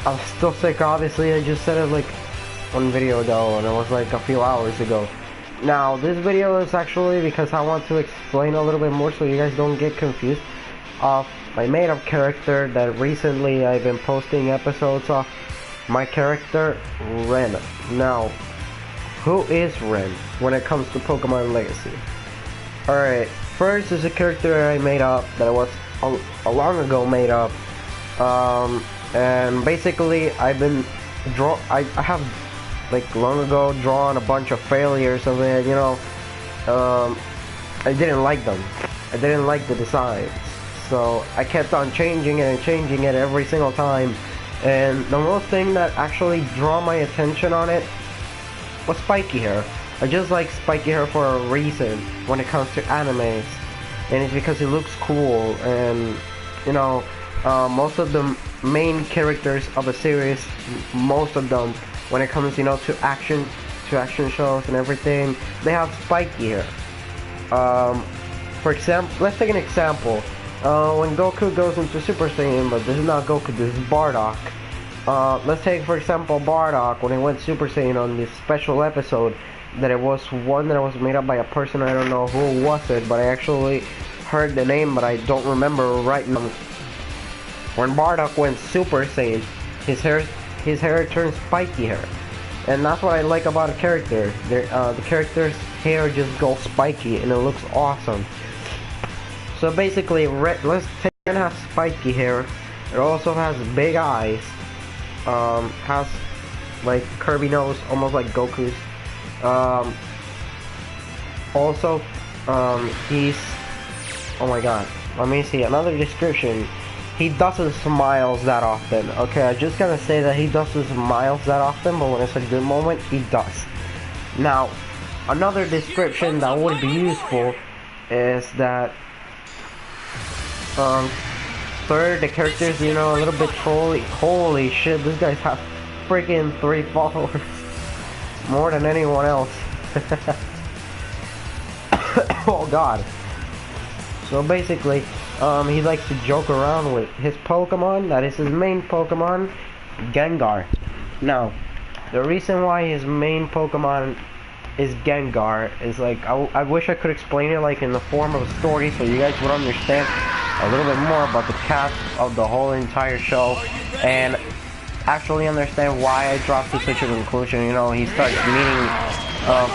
I'm still sick, obviously. I just said it like one video ago, and it was like a few hours ago. Now, this video is actually because I want to explain a little bit more so you guys don't get confused of my made-up character that recently I've been posting episodes of. My character, Ren. Now, who is Ren when it comes to Pokemon Legacy? Alright, first is a character I made up that was a long ago made up. And basically I have like long ago drawn a bunch of failures of it, you know. I didn't like them. I didn't like the designs. So I kept on changing it and changing it every single time. And the most thing that actually drew my attention on it was spiky hair. I just like spiky hair for a reason when it comes to animes. And it's because it looks cool, and you know, most of the main characters of a series, most of them, when it comes, you know, to action shows and everything, they have spiky hair. For example, let's take an example. When Goku goes into Super Saiyan, but this is not Goku, this is Bardock. Let's take, for example, Bardock when he went Super Saiyan on this special episode. That it was one that was made up by a person, I don't know who was it, but I actually heard the name, but I don't remember right now. When Bardock went Super Saiyan, his hair turned spiky hair, and that's what I like about a character. The character's hair just goes spiky, and it looks awesome. So basically, let's take Ren has spiky hair. It also has big eyes. Has like curvy nose, almost like Goku's. Also, he's, oh my god, let me see, another description. He doesn't smile that often. Okay, I just gotta say that he doesn't smile that often, but when it's a good moment, he does. Now, another description that would be useful is that, third, the characters, you know, a little bit trolly. Holy shit, this guy's have freaking 3 followers. More than anyone else. Oh god. So basically, he likes to joke around with his Pokemon. That is his main Pokemon, Gengar. Now, the reason why his main Pokemon is Gengar is like, I wish I could explain it like in the form of a story so you guys would understand a little bit more about the cast of the whole entire show, and actually understand why I dropped to such a conclusion. You know, he starts meeting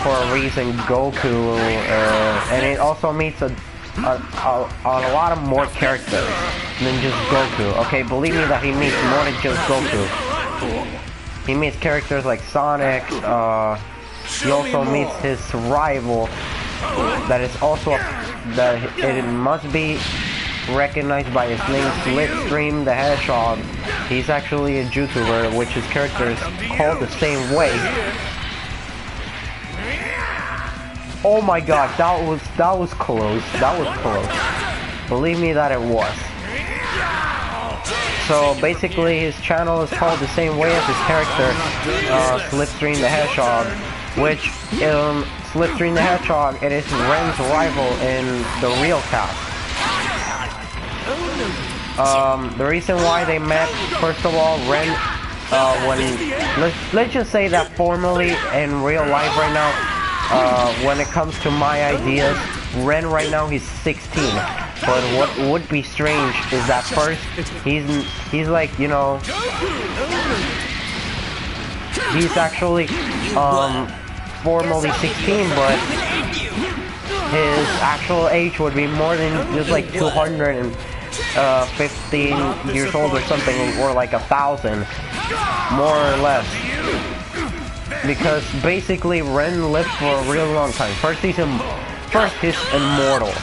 for a reason Goku, and it also meets a lot of more characters than just Goku. Okay, believe me that he meets more than just Goku. He meets characters like Sonic. He also meets his rival. That is also that it must be recognized by his name, Slipstream the Hedgehog. He's actually a YouTuber, which his character is called the same way. Oh my god, that was close. That was close. Believe me that it was. So basically, his channel is called the same way as his character, Slipstream the Hedgehog, which Slipstream the Hedgehog, it is Ren's rival in the real cast. The reason why they met, first of all, Ren, let's just say that formally in real life right now, when it comes to my ideas, Ren right now he's 16. But what would be strange is that first he's like, you know, he's actually formally 16, but his actual age would be more than just like 215 years old or something, or like 1,000, more or less. Because basically Ren lived for a real long time. First he's immortal.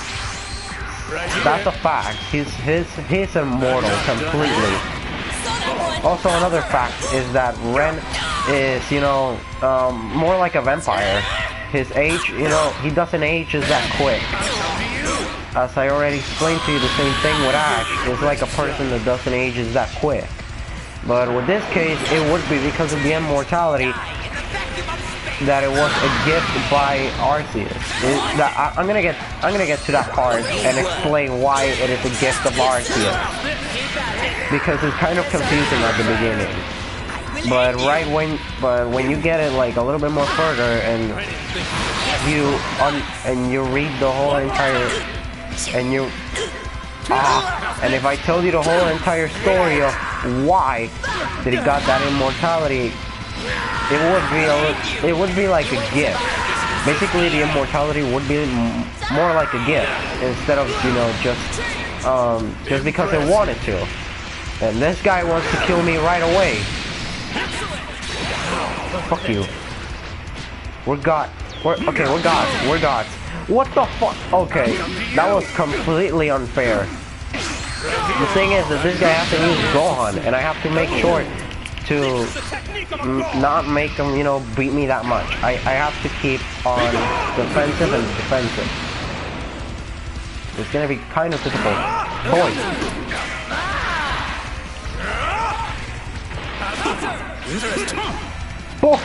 That's a fact. He's immortal completely. Also, another fact is that Ren is, you know, more like a vampire. His age, you know, he doesn't age that quick. As I already explained to you, the same thing with Ash. It's like a person that doesn't age that quick. But with this case, it would be because of the immortality that it was a gift by Arceus. I'm gonna get to that part and explain why it is a gift of Arceus. because it's kind of confusing at the beginning. But when you get it like a little bit more further and you read the whole entire and if I tell you the whole entire story of why that he got that immortality, it would be like a gift. Basically, the immortality would be more like a gift instead of, you know, just because it wanted to. And this guy wants to kill me right away. Fuck you. We're gods. We're gods. What the fuck? Okay, that was completely unfair. The thing is that this guy has to use Gohan, and I have to make sure to not make him, you know, beat me that much. I have to keep on defensive and defensive. It's gonna be kind of difficult. Boy. Boy.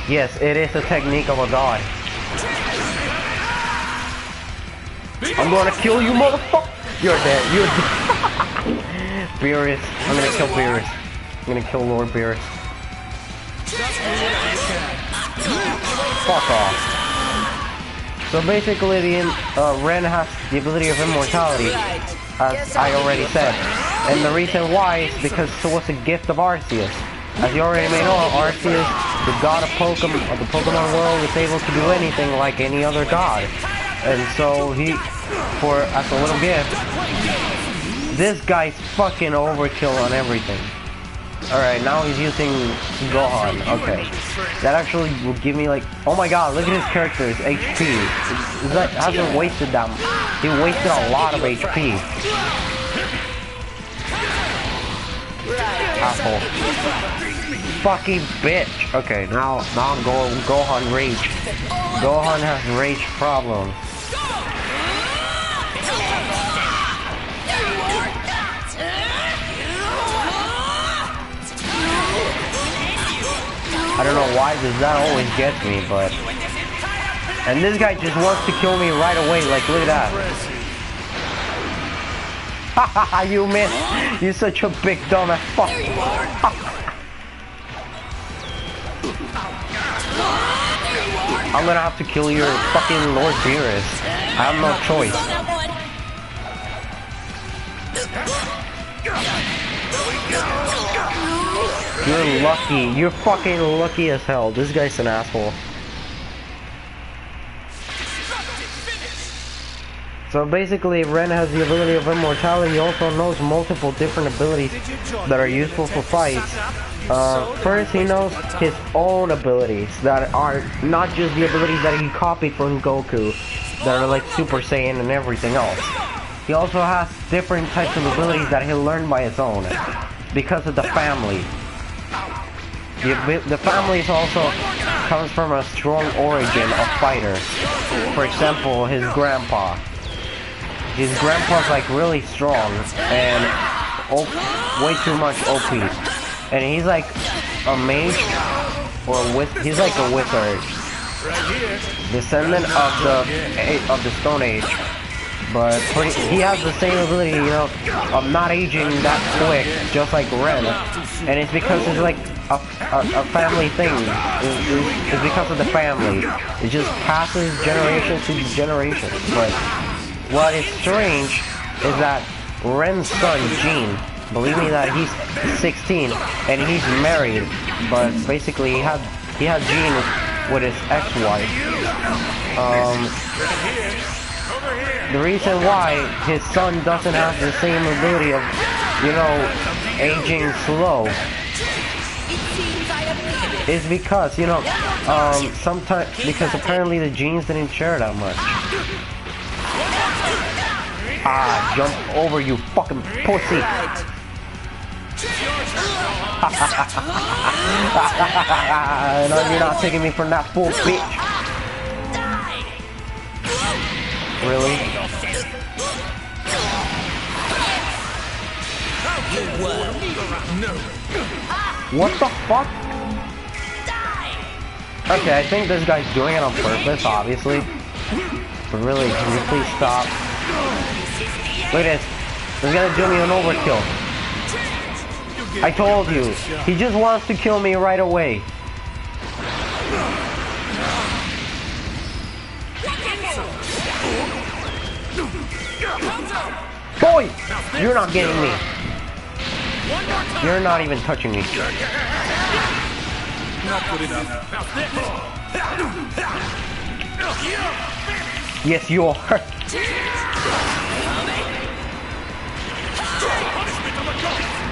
Yes, it is a technique of a god. I'm gonna kill you, motherfucker! You're dead. You're dead. Beerus. I'm gonna kill Beerus. I'm gonna kill Lord Beerus. Fuck off. So basically, Ren has the ability of immortality, as I already said. And the reason why is because it was a gift of Arceus. As you already may know, Arceus, the god of the Pokemon world, is able to do anything like any other god. And so as a little gift, this guy's fucking overkill on everything. Alright, now he's using Gohan. Okay. That actually will give me like, oh my god, look at his character's HP. That hasn't wasted that much. He wasted a lot of HP. Asshole. Fucking bitch. Okay, now I'm going Gohan rage. Gohan has rage problems. I don't know why that always gets me, but... And this guy just wants to kill me right away, like, look at that. Haha, you missed! You're such a big dumbass fuck! I'm gonna have to kill your fucking Lord Beerus. I have no choice. You're lucky. You're fucking lucky as hell. This guy's an asshole. So basically, Ren has the ability of immortality. He also knows multiple different abilities that are useful for fights. First, he knows his own abilities that are not just the abilities that he copied from Goku, that are like Super Saiyan and everything else. He also has different types of abilities that he learned by his own, because of the family. The family also comes from a strong origin of fighters. For example, his grandpa. His grandpa's like really strong and way too much OP. And he's like a mage, or he's like a wizard, descendant of the Stone Age. But he has the same ability, you know, of not aging that quick, just like Ren. And it's because it's like a family thing. It's because of the family. It just passes generation to generation. But what is strange is that Ren's son, Gene, believe me that he's 16 and he's married, but basically he had Gene with his ex-wife. The reason why his son doesn't have the same ability of, you know, aging slow is because, you know, sometimes, because apparently the genes didn't share that much. Ah, jump over, you fucking pussy. No, you're not taking me from that fool, bitch. Really? What the fuck? Okay, I think this guy's doing it on purpose, obviously. But really, can you please stop? Look at this. He's gonna do me an overkill. I told you. He just wants to kill me right away. Boy! You're not getting me. You're not even touching me. Not good enough. Yes, you are.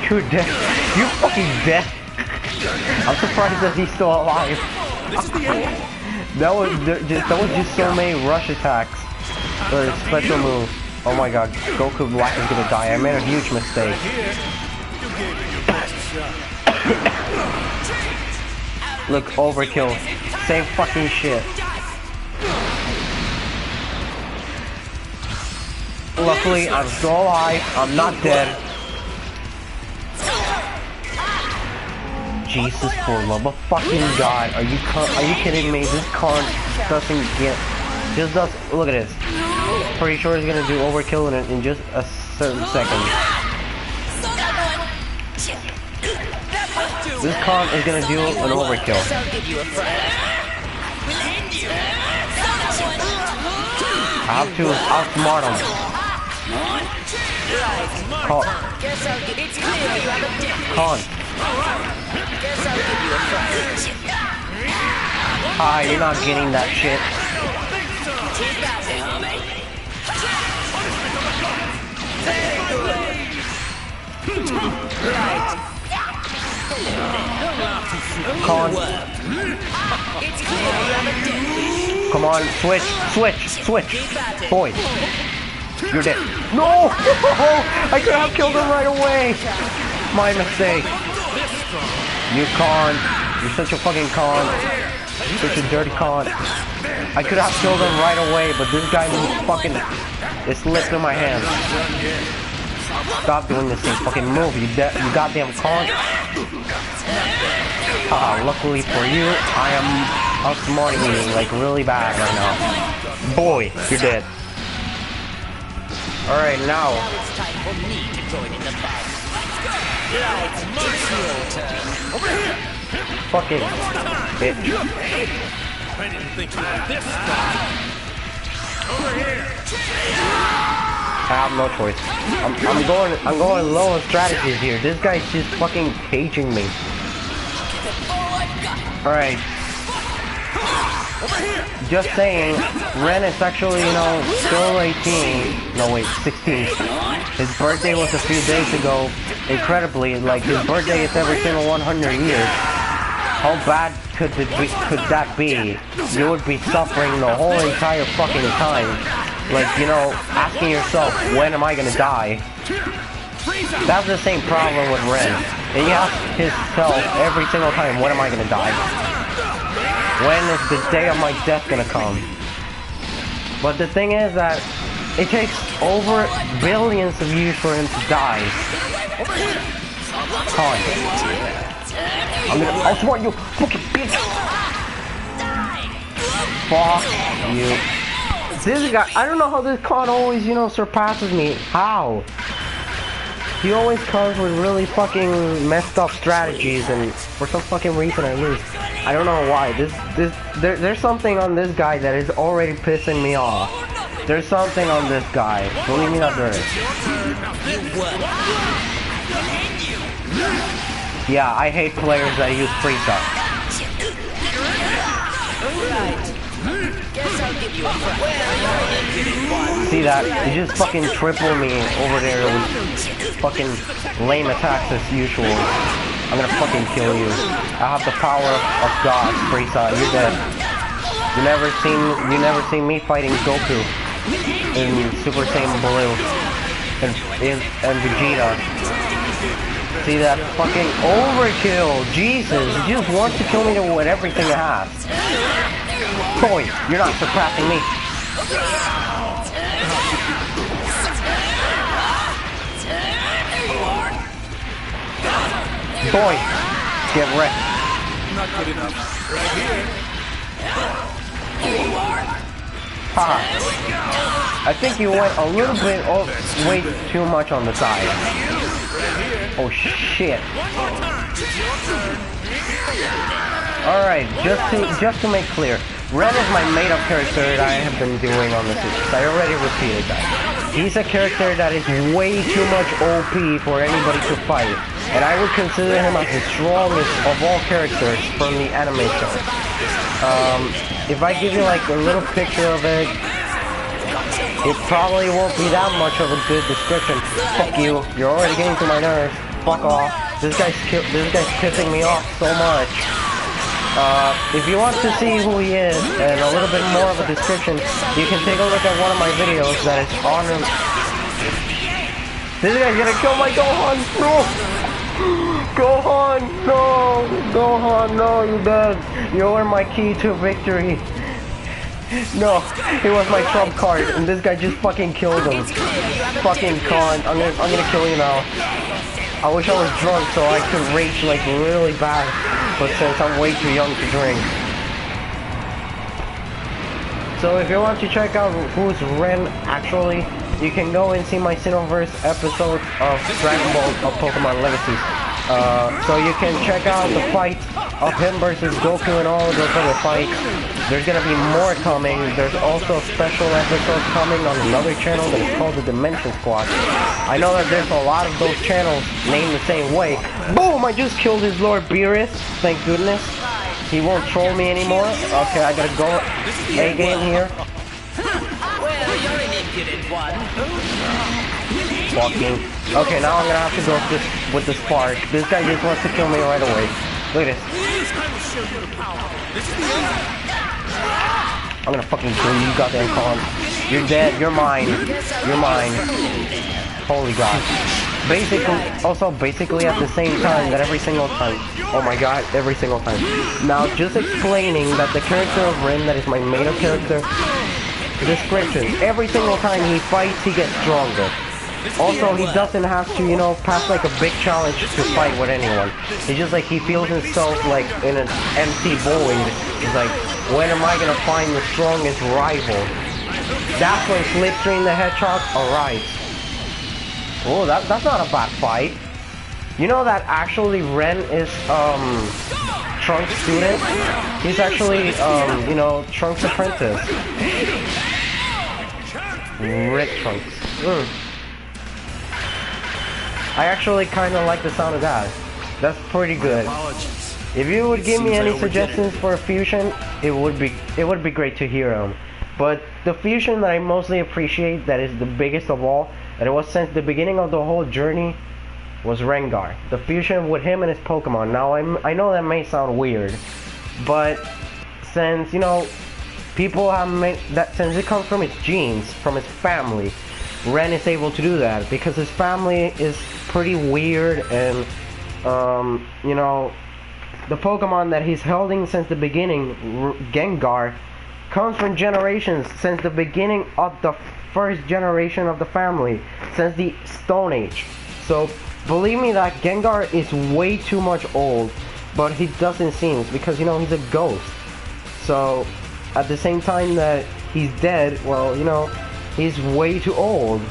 You're dead. You're fucking dead. I'm surprised that he's still alive. That was just so many rush attacks. The special move. Oh my god, Goku Black is gonna die. I made a huge mistake. Look, overkill. Same fucking shit. Luckily, I'm still alive. I'm not dead. Jesus, for love of fucking God. Are you kidding me? This con doesn't get... Just does... Look at this. Pretty sure he's gonna do overkill in just a certain second. This con is gonna do an overkill. I have to outsmart him. Con. Ah, you're not getting that shit. Con. Come on, switch. Boy. You're dead. No! I could have killed him right away. My mistake. You con. You're such a fucking con. Such a dirty con. I could have killed him right away, but this guy fucking... It slipped in my hand. Stop doing this thing. Fucking move, you goddamn con. Luckily for you, I am outsmarting you like really bad right now. Boy, you're dead. Alright, now. It's time for me to join in the fight. Right, it's your turn. Over here! Fucking bitch. I didn't think you were this strong. Over here! I have no choice. I'm going low on strategies here. This guy's just fucking caging me. Alright. Just saying, Ren is actually, you know, still 18. No wait, 16. His birthday was a few days ago. Incredibly, like his birthday is every single 100 years. How bad could that be? You would be suffering the whole entire fucking time. Like, you know, asking yourself, when am I gonna die? That's the same problem with Ren. He asks himself every single time, when am I gonna die? When is the day of my death gonna come? But the thing is that it takes over billions of years for him to die. Con. I'm gonna outsmart you, fucking bitch! Fuck you. This guy, I don't know how this con always, you know, surpasses me. How? He always comes with really fucking messed up strategies, and for some fucking reason I lose. I don't know why. There's something on this guy that is already pissing me off. There's something on this guy. Believe me, that there is. Yeah, I hate players that use freeze-up. See that? You just fucking triple me over there with fucking lame attacks as usual. I'm gonna fucking kill you. I have the power of God, Frieza. You're dead. You never seen me fighting Goku in Super Saiyan Blue and Vegeta. See that fucking overkill? Jesus, he just wants to kill me with everything it has. Boy, you're not surpassing me. Boy, get wrecked. Not good enough. Right here. Haha. I think you went a little bit way too much on the side. Oh shit. Alright, just to make clear, Ren is my made-up character that I have been doing on the series. I already repeated that. He's a character that is way too much OP for anybody to fight, and I would consider him as the strongest of all characters from the anime show. If I give you like a little picture of it, it probably won't be that much of a good description. Fuck you, you're already getting to my nerves. Fuck off. This guy's pissing me off so much. If you want to see who he is and a little bit more of a description, you can take a look at one of my videos that is on him. This guy's gonna kill my Gohan! No! Gohan! No! Gohan, no, you're dead. You were my key to victory. No, it was my trump card, and this guy just fucking killed him. Fucking con. I'm gonna kill you now. I wish I was drunk so I could rage like really bad, but since I'm way too young to drink. So if you want to check out who's Ren actually, you can go and see my Cineverse episodes of Dragon Ball of Pokemon Legacy. So you can check out the fight of him versus Goku and all those other fights. There's gonna be more coming. There's also special episodes coming on another channel that is called the Dimension Squad. I know that there's a lot of those channels named the same way. Boom! I just killed his Lord Beerus. Thank goodness. He won't troll me anymore. Okay, I gotta go A-game here. Well, you're an impudent one. Fucking. Okay, now I'm gonna have to go with the spark. This guy just wants to kill me right away. Look at this. I'm gonna fucking kill you, goddamn con. You're dead. You're mine. You're mine. Holy god. Basically at the same time that every single time. Oh my god, every single time. Now, just explaining that the character of Ren, that is my made-up character, description. Every single time he fights, he gets stronger. Also, he doesn't have to, you know, pass like a big challenge to fight with anyone. It's just like he feels himself like in an empty void. He's like, when am I gonna find the strongest rival? That's when Slipstream the Hedgehog arrives. Oh, that's not a bad fight. You know that actually Ren is Trunks' student? He's actually you know, Trunks' apprentice. Rick Trunks. I actually kind of like the sound of that. That's pretty good. If you would give me any suggestions for a fusion, it would be great to hear them. But the fusion that I mostly appreciate, that is the biggest of all, and it was since the beginning of the whole journey, was Rengar. The fusion with him and his Pokemon. Now I know that may sound weird, but since, you know, people have made that, since it comes from his genes, from his family, Ren is able to do that because his family is pretty weird, and you know, the Pokemon that he's holding since the beginning, Gengar, comes from generations since the beginning of the first generation of the family, since the Stone Age. So believe me that Gengar is way too much old, but he doesn't seem, because, you know, he's a ghost. So at the same time that he's dead, well, you know, he's way too old.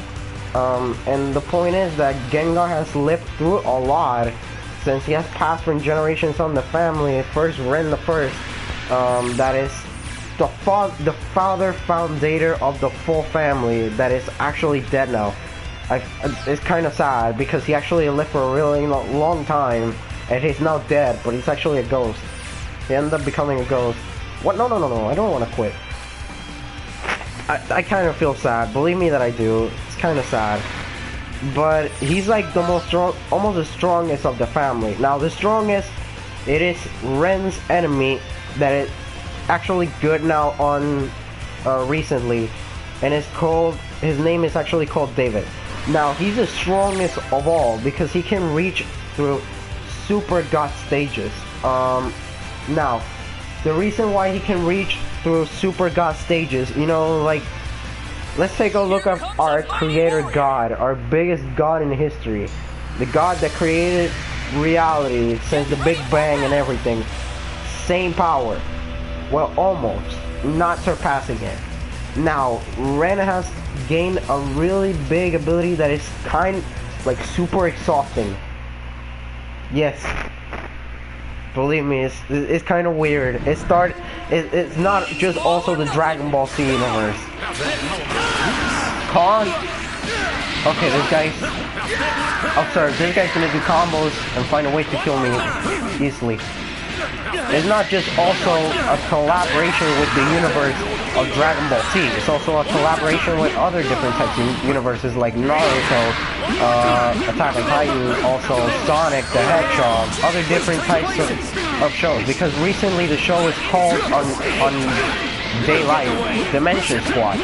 And the point is that Gengar has lived through a lot since he has passed from generations on the family. First Ren the First, that is the father founder of the full family, that is actually dead now. It's kind of sad because he actually lived for a really long time and he's now dead, but he's actually a ghost. He ended up becoming a ghost. What? No, I don't want to quit. I kind of feel sad. Believe me that I do. It's kind of sad. But he's like the most strong, almost the strongest of the family. Now the strongest, it is Ren's enemy that is actually good now on recently, and it's called, his name is actually called David. Now he's the strongest of all because he can reach through Super God stages. Now the reason why he can reach through Super God stages, you know, like, let's take a look at our creator God, our biggest God in history, the God that created reality since the Big Bang and everything. Same power. Well, almost, not surpassing it. Now, Ren has gained a really big ability that is like super exhausting. Yes. Believe me, it's kind of weird. It's not just also the Dragon Ball Z universe. Con. Okay, this guy's. Oh, sorry. This guy's gonna do combos and find a way to kill me easily. It's not just also a collaboration with the universe of Dragon Ball Z. It's also a collaboration with other different types of universes like Naruto, Attack on Titan, also Sonic the Hedgehog, other different types of shows. Because recently the show is called on Daylight Dimension Squad.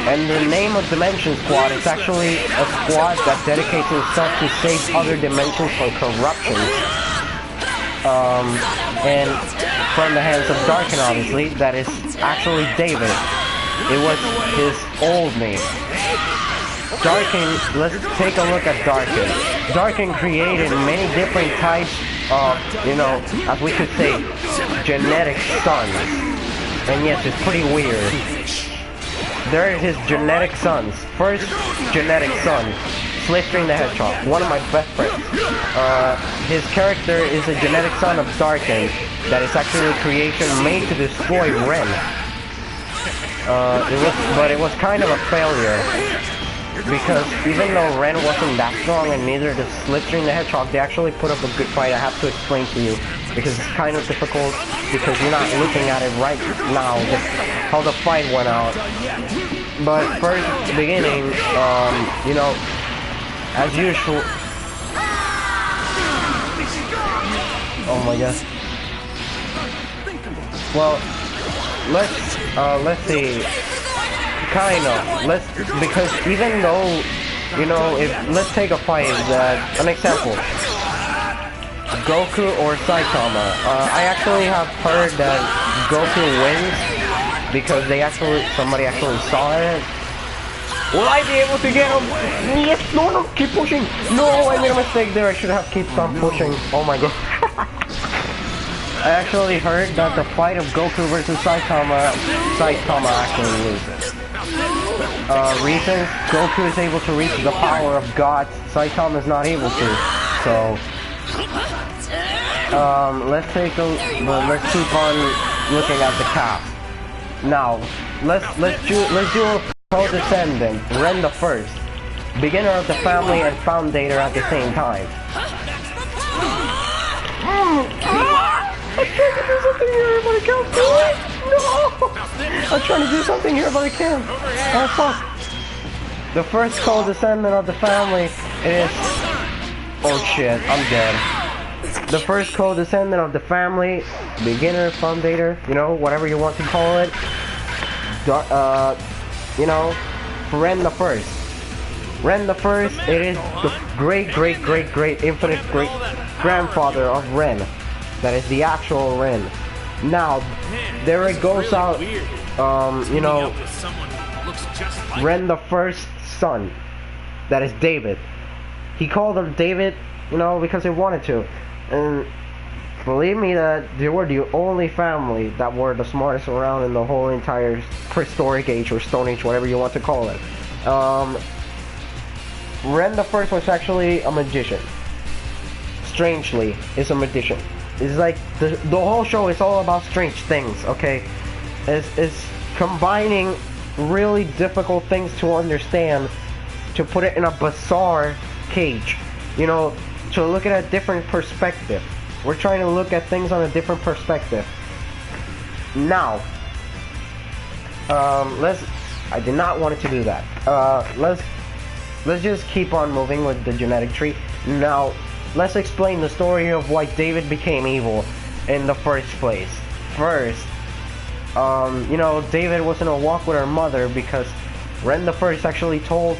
And the name of Dimension Squad is actually a squad that dedicates itself to save other dimensions from corruption. And from the hands of Darkin, obviously, that is actually David. It was his old name. Darkin, let's take a look at Darkin. Darkin created many different types of, you know, as we could say, genetic sons. And yes, it's pretty weird. They're his genetic sons. First genetic son, Slipstream the Hedgehog, one of my best friends. His character is a genetic son of Darkin that is actually a creation made to destroy Ren. But it was kind of a failure because even though Ren wasn't that strong and neither did Slipstream the Hedgehog, they actually put up a good fight. I have to explain to you because it's kind of difficult because you're not looking at it right now, just how the fight went out. But first, beginning, you know, as usual. Oh my god. Well, let's see. Kind of. Because even though, you know, let's take a fight that, an example. Goku or Saitama. I actually have heard that Goku wins because somebody actually saw it. Will I be able to get him? Yes, no, keep pushing. No, I made a mistake there. I should have kept on pushing. Oh my god. I actually heard that the fight of Goku versus Saitama actually loses. Reason, Goku is able to reach the power of God. Saitama is not able to. So, let's keep on looking at the cast. Now, let's do co-descendant, Ren the First, beginner of the family and foundator at the same time. I'm trying to do something here, but I can't do it! No! I'm trying to do something here, but I can't. Oh fuck. The first co-descendant of the family is... Oh shit, I'm dead. The first co-descendant of the family, beginner, foundator, you know, whatever you want to call it. You know, Ren the First. Ren the First, it is the great infinite great grandfather of Ren. That is the actual Ren. Now, there it goes out, you know, Ren the First son. That is David. He called him David, you know, because he wanted to. And believe me that they were the only family that were the smartest around in the whole entire prehistoric age or stone age, whatever you want to call it. Ren the First was actually a magician. Strangely, is a magician. It's like the whole show is all about strange things, okay? It's combining really difficult things to understand to put it in a bizarre cage. You know, to look at a different perspective. We're trying to look at things on a different perspective. Now, I did not want it to do that. Let's just keep on moving with the genetic tree. Now, let's explain the story of why David became evil in the first place. First, you know, David was in a walk with her mother because Ren the First actually told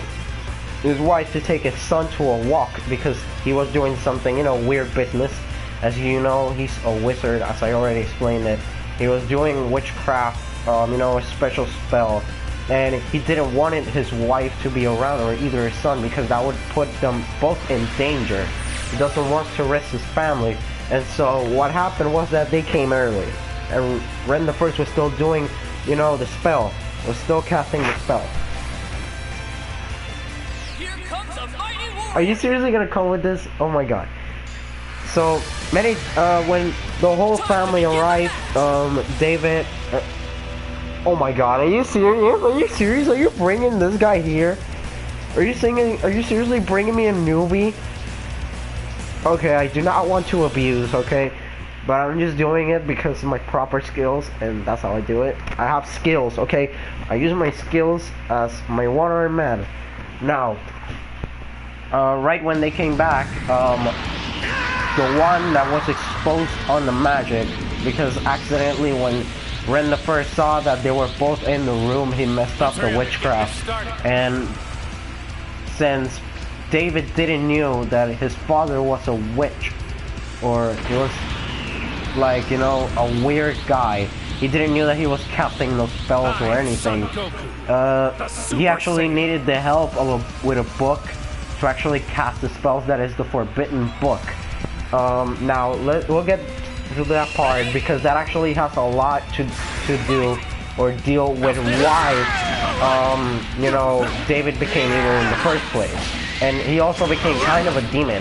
his wife to take his son to a walk because he was doing something, you know, weird business. As you know, he's a wizard, as I already explained it. He was doing witchcraft, you know, a special spell. And he didn't want his wife to be around, or either his son, because that would put them both in danger. He doesn't want to risk his family. And so what happened was that they came early. And Ren the First was still doing, you know, the spell. was still casting the spell. Here comes a mighty warrior. Are you seriously gonna come with this? Oh my god. So, when the whole family arrived, David, oh my god, are you serious? Are you serious? Are you bringing this guy here? Are you seriously bringing me a newbie? Okay, I do not want to abuse, okay? But I'm just doing it because of my proper skills, and that's how I do it. I have skills, okay? I use my skills as my one-armed man. Now, right when they came back, the one that was exposed on the magic, because accidentally when Ren the First saw that they were both in the room, he messed up the witchcraft. And since David didn't know that his father was a witch, or he was like, you know, a weird guy, he didn't know that he was casting those spells or anything. He actually needed the help of with a book to actually cast the spells. That is the Forbidden Book. Now we'll get to that part, because that actually has a lot to do or deal with why you know, David became evil in the first place, and he also became kind of a demon.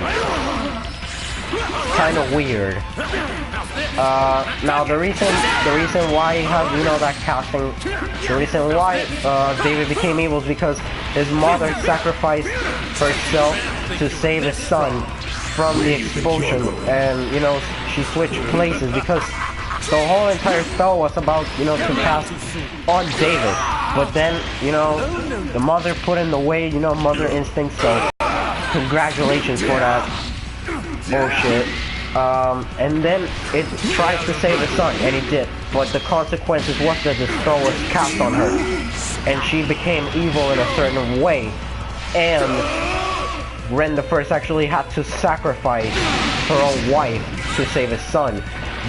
Kind of weird. Now the reason why he has, you know, that casting, the reason why David became evil is because his mother sacrificed herself to save his son from the explosion, and you know, she switched places because the whole entire spell was about, you know, to cast on David, but then, you know, the mother put in the way, you know, mother instinct, so congratulations for that bullshit. And then it tried to save his son, and it did, but the consequences was that the spell was cast on her, and she became evil in a certain way, and Ren the First actually had to sacrifice her own wife to save his son.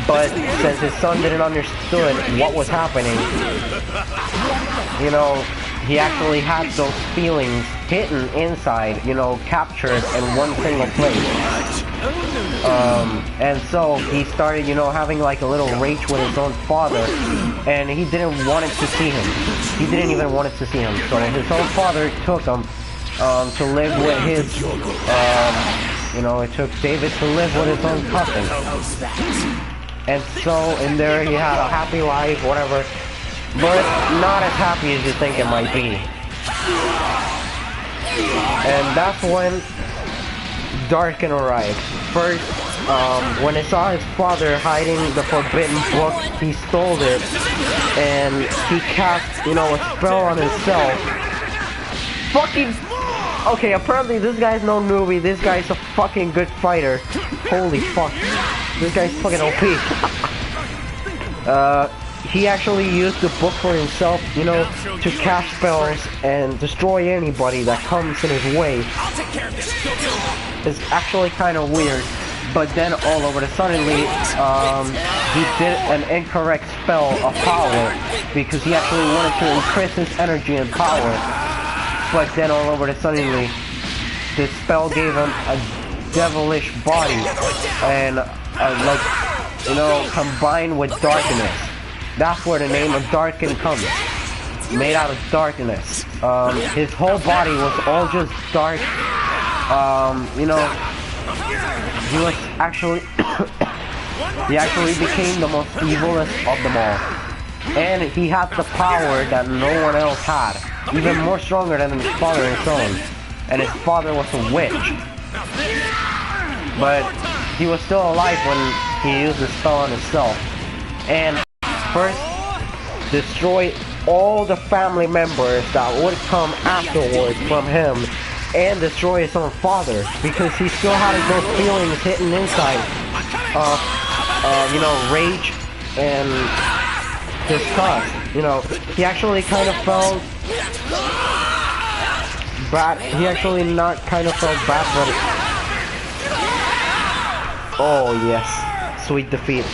But since his son didn't understand what was happening, you know, he actually had those feelings hidden inside, you know, captured in one single place. And so he started, you know, having like a little rage with his own father, and he didn't want it to see him. He didn't even want it to see him. So his own father took him to live with his, you know, it took David to live with his own cousin. And so in there he had a happy life, whatever, but not as happy as you think it might be. And that's when Darkin arrived. First, when he saw his father hiding the Forbidden Book, he stole it, and he cast, you know, a spell on himself. Fucking... Okay, apparently this guy's no newbie, this guy's a fucking good fighter. Holy fuck. This guy's fucking OP. He actually used the book for himself, you know, to cast spells and destroy anybody that comes in his way. It's actually kind of weird. But then all over suddenly, he did an incorrect spell of power, because he actually wanted to increase his energy and power. But then all over suddenly, the spell gave him a devilish body, and like, you know, combined with darkness. That's where the name of Darkin comes. Made out of darkness. His whole body was all just dark. You know, he was actually he actually became the most evilest of them all. And he had the power that no one else had. Even more stronger than his father and son. And his father was a witch. But he was still alive when he used the spell on himself. And first, destroy all the family members that would come afterwards from him. And destroy his own father. Because he still had those feelings hidden inside. You know, rage and disgust. You know, he actually kind of felt bad. He actually not kind of felt bad, but oh yes, sweet defeat.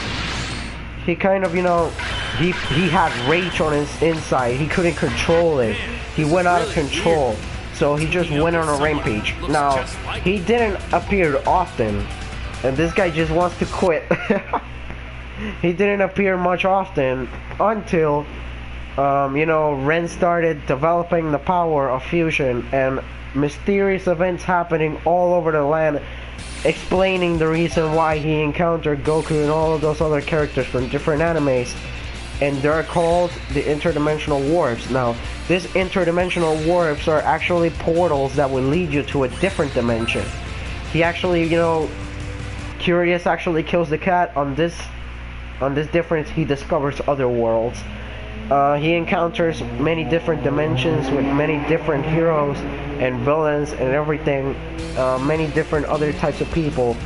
He kind of, you know, he had rage on his inside. He couldn't control it. He went out of control. So he just went on a rampage. Now, he didn't appear often, and this guy just wants to quit. He didn't appear much often until You know, Ren started developing the power of fusion, and mysterious events happening all over the land, explaining the reason why he encountered Goku and all of those other characters from different animes. And they're called the interdimensional warps. Now, these interdimensional warps are actually portals that will lead you to a different dimension. He actually, you know, Curious actually kills the cat. On this difference, he discovers other worlds. He encounters many different dimensions with many different heroes and villains and everything, many different other types of people.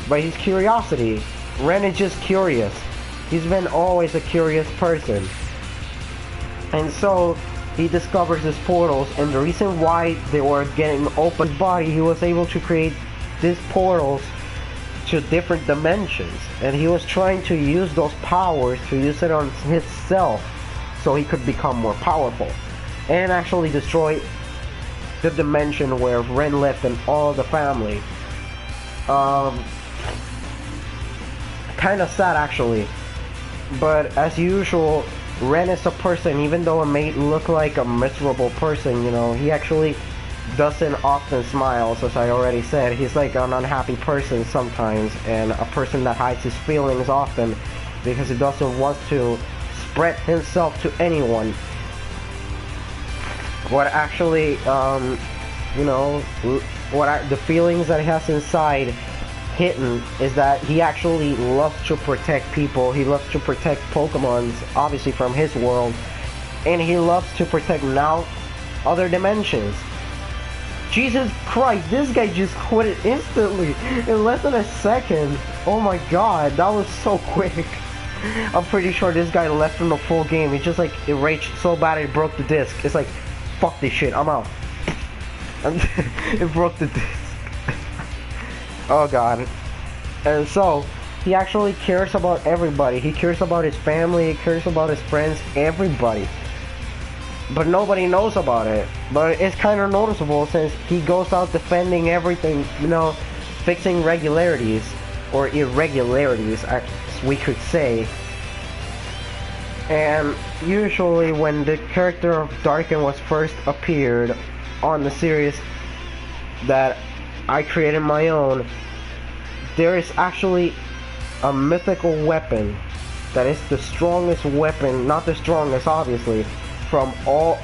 By his curiosity, Ren is just curious. He's been always a curious person. And so, he discovers these portals, and the reason why they were getting open his body, he was able to create these portals to different dimensions. And he was trying to use those powers to use it on himself so he could become more powerful. And actually destroy the dimension where Ren lived and all the family. Kinda sad actually. But as usual, Ren is a person, even though it may look like a miserable person, you know, he actually doesn't often smile, as I already said. He's like an unhappy person sometimes, and a person that hides his feelings often because he doesn't want to spread himself to anyone. What actually, you know, the feelings that he has inside hidden is that he actually loves to protect people. He loves to protect Pokemon, obviously from his world, and he loves to protect now other dimensions. Jesus Christ, this guy just quit it instantly in less than a second. Oh my god, that was so quick. I'm pretty sure this guy left from the full game. He just like, it raged so bad it broke the disc. It's like, fuck this shit, I'm out. It broke the disc. Oh god. And so, he actually cares about everybody. He cares about his family, he cares about his friends, everybody. But nobody knows about it. But it's kind of noticeable since he goes out defending everything, you know, fixing regularities, or irregularities, as we could say. And usually when the character of Darken was first appeared on the series that I created my own, there is actually a mythical weapon that is the strongest weapon, not the strongest obviously, from all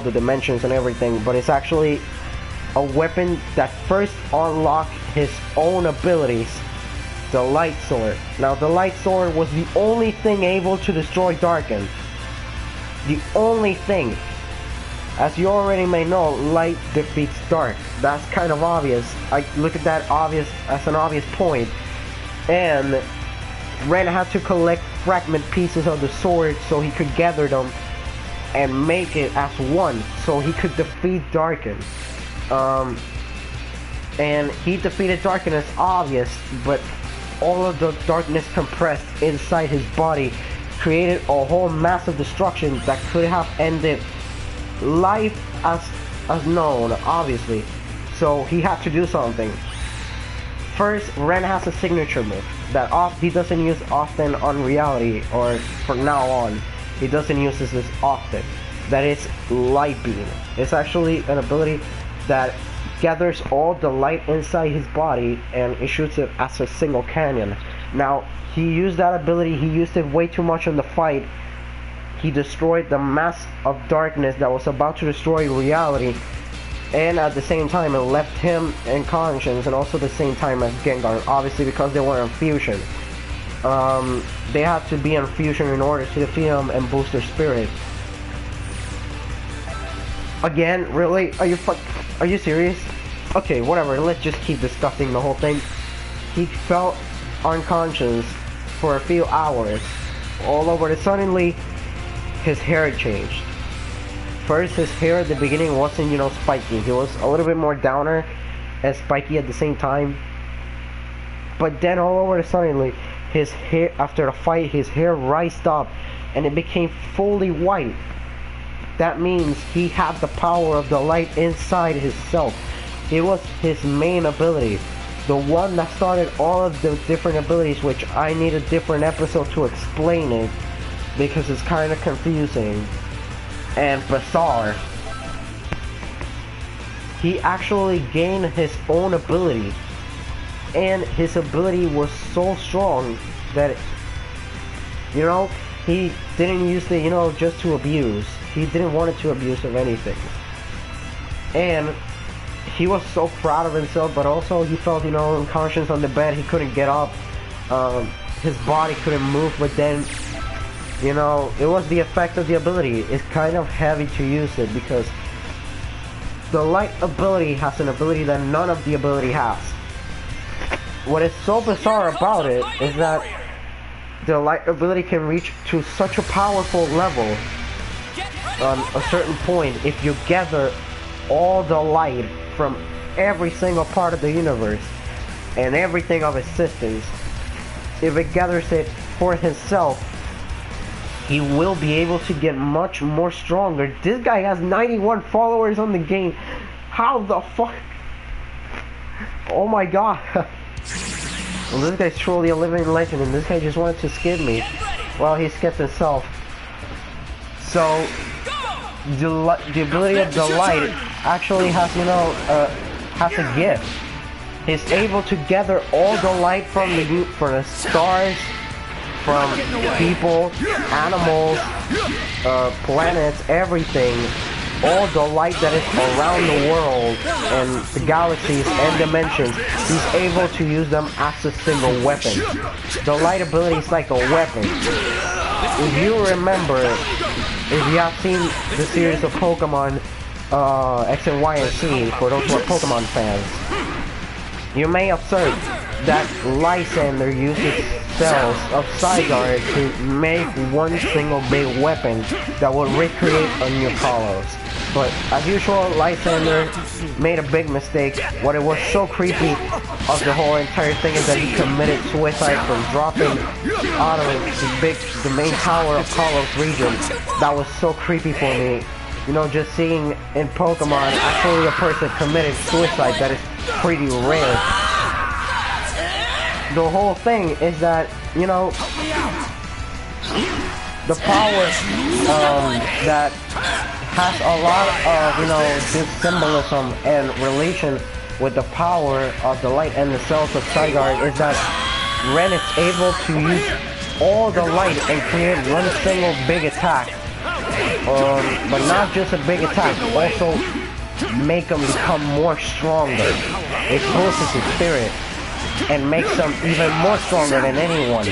the dimensions and everything, but it's actually a weapon that first unlocked his own abilities, the Light Sword. Now the Light Sword was the only thing able to destroy Darken. The only thing. As you already may know, light defeats dark. That's kind of obvious. I look at that as an obvious point. And Ren had to collect fragment pieces of the sword so he could gather them and make it as one, so he could defeat Darken. And he defeated Darken as obvious, but all of the darkness compressed inside his body created a whole massive destruction that could have ended life as known, obviously. So he had to do something. First, Ren has a signature move that he doesn't use often on reality, or from now on he doesn't use this often. That is Light Beam. It's actually an ability that gathers all the light inside his body and it shoots it as a single cannon. Now he used that ability, he used it way too much in the fight. He destroyed the mass of darkness that was about to destroy reality, and at the same time it left him in conscience, and also the same time as Gengar, obviously because they were in fusion. They had to be in fusion in order to defeat him and boost their spirit. Again, really? Are you serious? Okay, whatever, let's just keep discussing the whole thing. He felt unconscious for a few hours. All over, suddenly his hair changed. First, his hair at the beginning wasn't, you know, spiky. He was a little bit more downer and spiky at the same time. But then all over suddenly, his hair, after the fight, his hair rised up and it became fully white. That means he had the power of the light inside himself. It was his main ability. The one that started all of the different abilities, which I need a different episode to explain it. because it's kind of confusing and bizarre. He actually gained his own ability, and his ability was so strong that, you know, he didn't use it, you know, just to abuse. He didn't want it to abuse of anything. And he was so proud of himself, but also he felt, you know, unconscious on the bed. He couldn't get up. His body couldn't move, but then, you know, it was the effect of the ability. It's kind of heavy to use it because the light ability has an ability that none of the ability has. What is so bizarre about it is that the light ability can reach to such a powerful level on a certain point if you gather all the light from every single part of the universe and everything of existence. If it gathers it for himself, he will be able to get much more stronger. This guy has 91 followers on the game. How the fuck? Oh my god. Well, this guy's truly a living legend, and this guy just wanted to skip me. Well, he skipped himself. So, the ability of the light actually has, you know, has a gift. He's able to gather all the light from the stars, from people, animals, planets, everything. All the light that is around the world and the galaxies and dimensions, he's able to use them as a single weapon. The light ability is like a weapon. If you remember, if you have seen the series of Pokemon X and Y and Z, for those who are Pokemon fans, you may observe that Lysander uses cells of Zygarde to make one single big weapon that will recreate a new Kalos. But as usual, Lysander made a big mistake. What it was so creepy of the whole entire thing is that he committed suicide from dropping out of the main tower of Kalos region. That was so creepy for me. You know, just seeing in Pokemon actually a person committed suicide, that is pretty rare. The whole thing is that, you know, the power that has a lot of, you know, this symbolism and relation with the power of the light and the cells of Zygarde is that Ren is able to use all the light and create one single big attack. But not just a big attack, also make them become more stronger. It boosts his spirit and makes them even more stronger than anyone.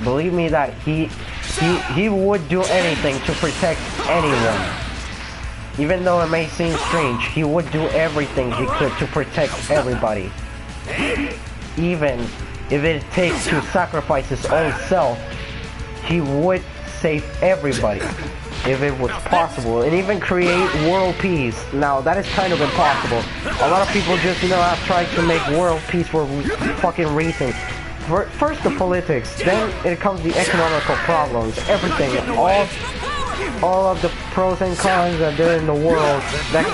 Believe me that he would do anything to protect anyone. Even though it may seem strange, he would do everything he could to protect everybody. Even if it takes to sacrifice his own self, he would save everybody if it was possible, and even create world peace. Now that is kind of impossible. A lot of people just, you know, have tried to make world peace for fucking reasons. First the politics, then it comes the economical problems, everything, all of the pros and cons that there in the world that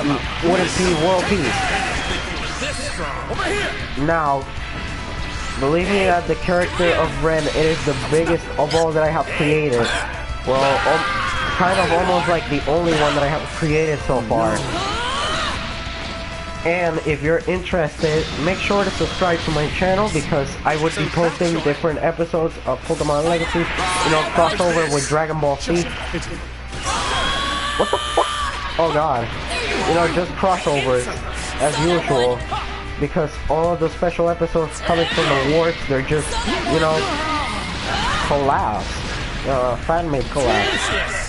wouldn't be world peace. Now, believe me that the character of Ren, it is the biggest of all that I have created. Well, kind of almost like the only one that I have created so far. And if you're interested, make sure to subscribe to my channel, because I would be posting different episodes of Pokemon Legacy, you know, crossover with Dragon Ball Z. What the fuck? Oh god. You know, just crossovers, as usual, because all of the special episodes coming from the wards, they're just, you know, collabs. Fan-made collabs.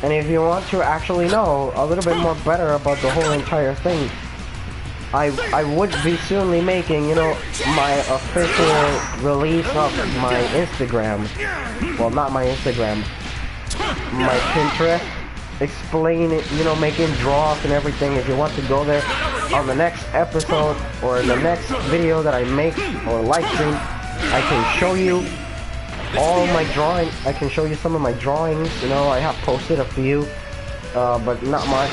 And if you want to actually know a little bit more better about the whole entire thing, I would be soonly making, you know, my official release of my Instagram. Well, not my Instagram, my Pinterest. Explain it, you know, making draws and everything. If you want to go there on the next episode or the next video that I make or live stream, I can show you all my drawing. I can show you some of my drawings. You know, I have posted a few, but not much.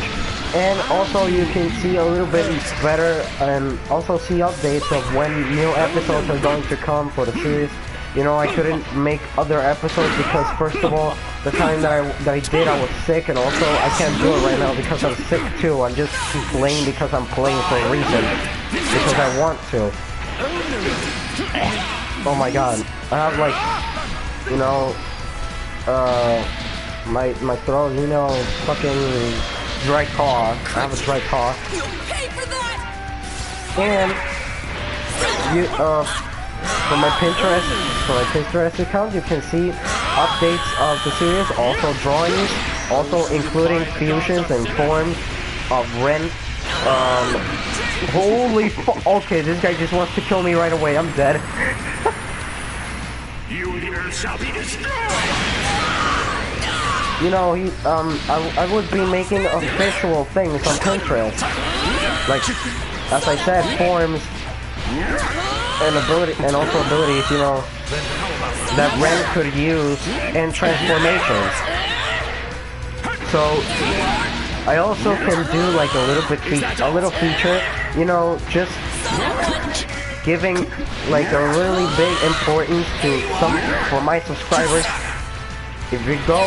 And also you can see a little bit better and also see updates of when new episodes are going to come for the series. you know, I couldn't make other episodes because first of all, the time that I did, I was sick, and also I can't do it right now because I'm sick too. I'm just playing because I'm playing for a reason, because I want to. Oh my god, I have like, you know, my throat, you know, fucking dry cough. I have a dry cough. And you for my Pinterest account, you can see updates of the series, also drawings, also including fusions and forms of Ren. Holy fuck! Okay, this guy just wants to kill me right away. I'm dead. You here shall be destroyed. You know, I would be making official things on Pinterest, like, as I said, forms and also abilities, you know, that Ren could use in transformations. So I also can do like a little feature, you know, just giving like a really big importance to for my subscribers. If you go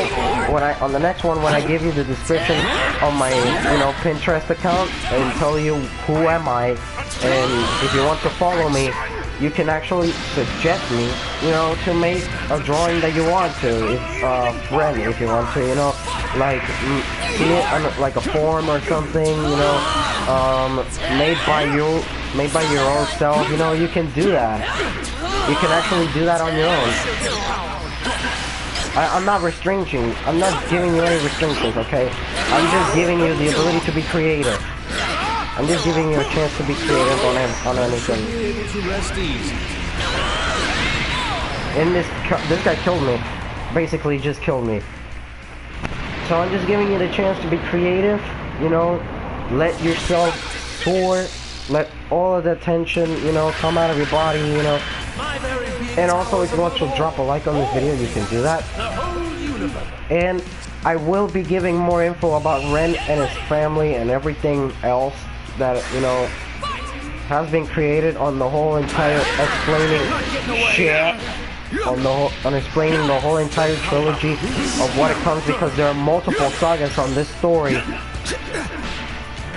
on the next one, when I give you the description of my, you know, Pinterest account and tell you who am I, and if you want to follow me, you can actually suggest me, you know, to make a drawing that you want to. If Ren, if you want to, you know, like see it on like a form or something, you know, made by your own self, you know, you can do that. You can actually do that on your own. I'm not restricting. I'm not giving you any restrictions, okay? I'm just giving you the ability to be creative. I'm just giving you a chance to be creative on anything. And this guy killed me. Basically, just killed me. So I'm just giving you the chance to be creative. You know, let yourself soar. Let all of the tension, you know, come out of your body. You know. And also, if you want to drop a like on this video, you can do that. And I will be giving more info about Ren and his family and everything else that, you know, has been created on the whole entire explaining shit, on explaining the whole entire trilogy of what it comes, because there are multiple sagas on this story.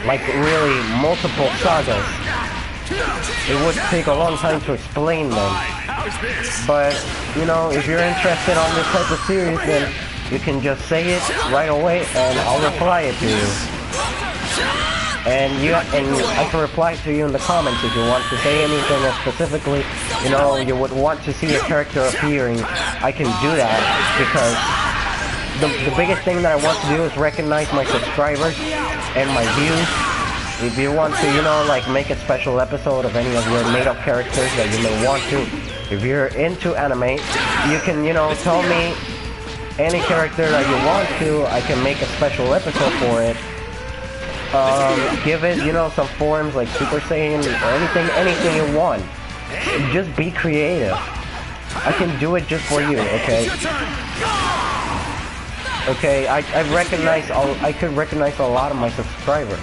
Like, really, multiple sagas. It would take a long time to explain them. But, you know, if you're interested on this type of series, then you can just say it right away and I'll reply it to you. And I can reply to you in the comments if you want to say anything that specifically, you know, you would want to see a character appearing. I can do that, because the biggest thing that I want to do is recognize my subscribers and my views. If you want to, you know, like make a special episode of any of your made-up characters that you may want to, if you're into anime, you can, you know, tell me any character that you want to. I can make a special episode for it. Give it, you know, some forms like Super Saiyan or anything you want. Just be creative. I can do it just for you, okay? Okay, I could recognize a lot of my subscribers.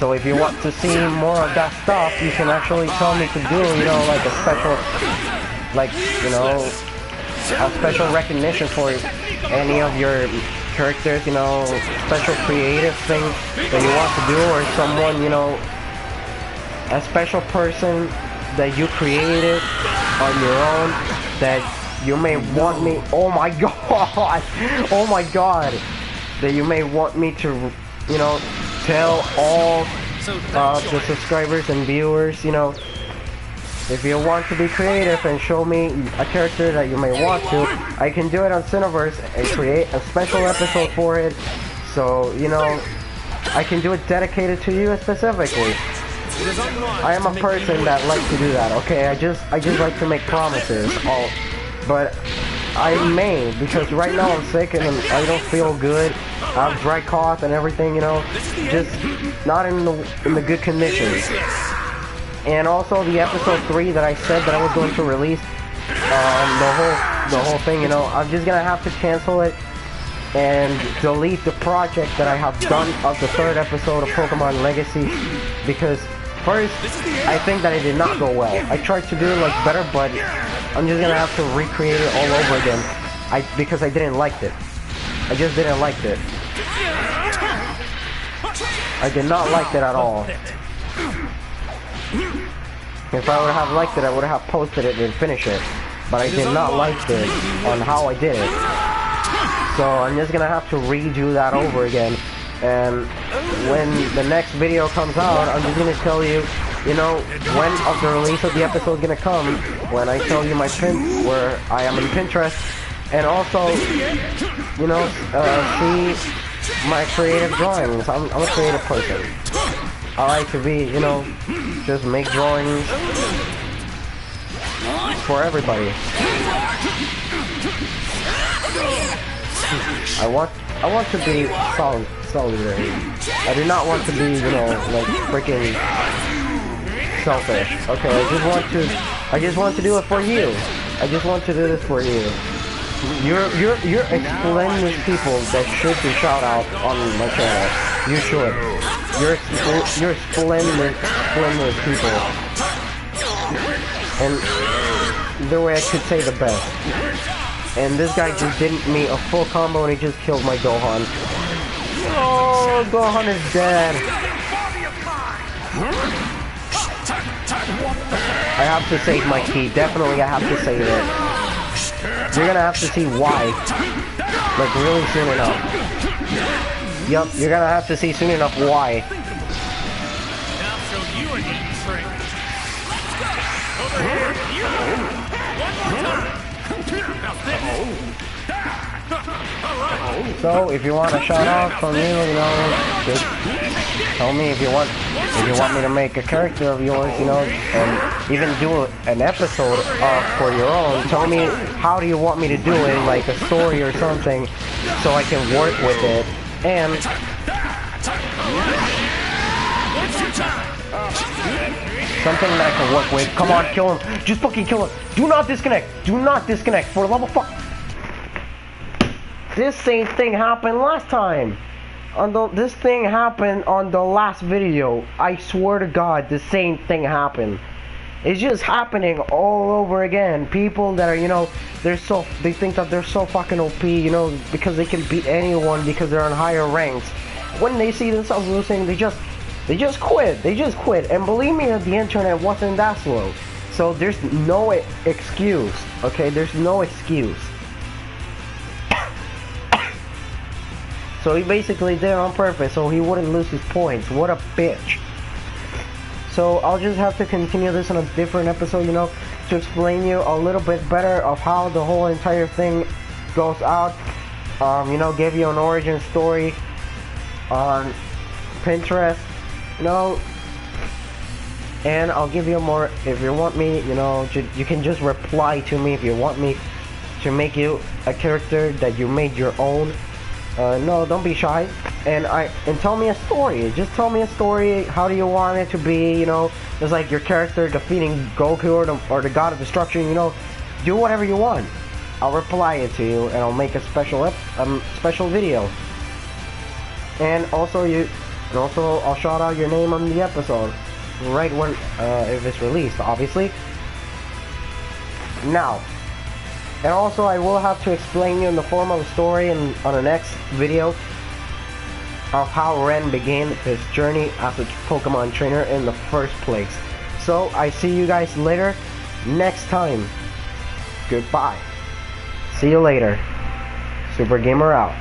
So if you want to see more of that stuff, you can actually tell me to do, you know, like a special, like, you know, a special recognition for any of your characters, you know, special creative thing that you want to do, or someone, you know, a special person that you created on your own that you may want me, oh my god, that you may want me to, you know, tell all the subscribers and viewers, you know, if you want to be creative and show me a character that you may want to, I can do it on Cineverse and create a special episode for it. So, you know, I can do it dedicated to you specifically. I am a person that likes to do that, okay? I just like to make promises. But I may, because right now I'm sick and I don't feel good. I have dry cough and everything, you know, just not in the good conditions. And also the episode 3 that I said that I was going to release, the whole thing, you know, I'm just gonna have to cancel it and delete the project that I have done of the 3rd episode of Pokemon Legacy, because First, I think that it did not go well. I tried to do like better, but I'm just gonna have to recreate it all over again. Because I didn't like it. I just didn't like it. I did not like it at all. If I would have liked it, I would have posted it and finished it. But I did not like it on how I did it. So I'm just gonna have to redo that over again. And when the next video comes out, I'm just gonna tell you, you know, when of the release of the episode is gonna come, when I tell you my pin, where I am in Pinterest, and also, you know, see my creative drawings. I'm a creative person. I like to be, you know, just make drawings for everybody. I want to be solitary. I do not want to be, you know, like freaking selfish. Okay, I just want to do it for you. I just want to do this for you. You're splendid people that should be shout out on my channel. You should. You're splendid people. And the way I could say the best. And this guy just didn't meet a full combo and he just killed my Gohan. Oh, Gohan is dead. I have to save my key. Definitely I have to save it. You're gonna have to see why. Like really soon enough. Yup, you're gonna have to see soon enough why. Now show you a neat trick. Over here, you. One more time. So if you want a shout out from you, you know, just tell me if you want me to make a character of yours, you know, and even do an episode for your own. Tell me how do you want me to do it, like a story or something, so I can work with it. And something that I can work with. Come on, kill him. Just fucking kill him. Do not disconnect. Do not disconnect. For the love of fuck. This same thing happened last time. This thing happened on the last video. I swear to God, the same thing happened. It's just happening all over again. People that are, you know, they think that they're so fucking OP, you know, because they can beat anyone because they're on higher ranks. When they see themselves losing, they just quit. They just quit. And believe me, the internet wasn't that slow. So there's no excuse. Okay, there's no excuse. So he basically did it on purpose so he wouldn't lose his points. What a bitch. So I'll just have to continue this in a different episode, you know, to explain you a little bit better of how the whole entire thing goes out. You know, give you an origin story on Pinterest, you know, and I'll give you more. If you want me, you know, you can just reply to me if you want me to make you a character that you made your own. No, don't be shy, and tell me a story. Just tell me a story. How do you want it to be? You know, it's like your character defeating Goku or the God of Destruction. You know, do whatever you want. I'll reply it to you, and I'll make a special video. And also I'll shout out your name on the episode right when if it's released, obviously. Now. And also, I will have to explain you in the form of a story on the next video of how Ren began his journey as a Pokemon trainer in the first place. So, I see you guys later next time. Goodbye. See you later. Super Gamer out.